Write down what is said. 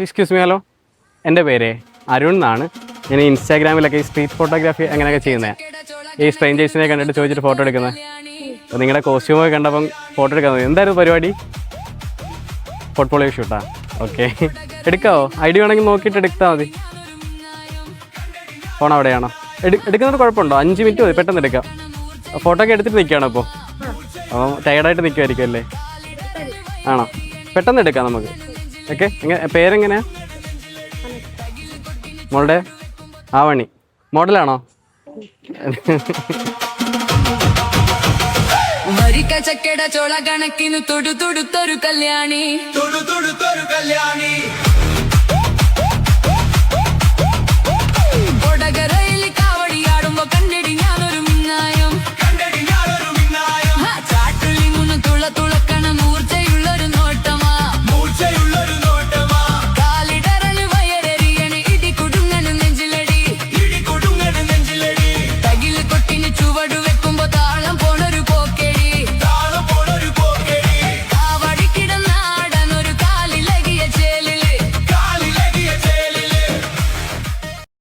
Excuse me hello, എൻ്റെ പേര് അരുൺ എന്നാണ്. ഞാൻ ഇൻസ്റ്റാഗ്രാമിലൊക്കെ ഈ സ്ട്രീറ്റ് ഫോട്ടോഗ്രാഫി അങ്ങനെയൊക്കെ ചെയ്യുന്നത്. ഈ സ്ട്രേഞ്ചേഴ്സിനെ കണ്ടിട്ട് ചോദിച്ചിട്ട് ഫോട്ടോ എടുക്കുന്നത്. അപ്പോൾ നിങ്ങളുടെ കോസ്റ്റ്യൂമൊക്കെ കണ്ടപ്പം ഫോട്ടോ എടുക്കാൻ തോന്നി. എന്തായിരുന്നു പരിപാടി? പോർട്ട്ഫോളിയോ ഷൂട്ടാ? ഓക്കെ, എടുക്കാമോ? ഐ ഡി വേണമെങ്കിൽ നോക്കിയിട്ട് എടുത്താൽ മതി. ഫോൺ അവിടെയാണോ? എടുക്കുന്നത് കുഴപ്പമുണ്ടോ? 5 മിനിറ്റ് മതി, പെട്ടെന്ന് എടുക്കാം. ഫോട്ടോ ഒക്കെ എടുത്തിട്ട് നിൽക്കുകയാണോ ഇപ്പോൾ? അപ്പോൾ ടയർഡായിട്ട് നിൽക്കുമായിരിക്കും അല്ലേ? ആണോ? പെട്ടെന്ന് എടുക്കാം നമുക്ക്. ഓക്കെ, പേരെങ്ങനെയാ മോളുടെ? ആവണി. മോഡലാണോ? ചക്കട ചോള കണക്കിന് തൊടു തൊടുത്തൊരു കല്യാണി.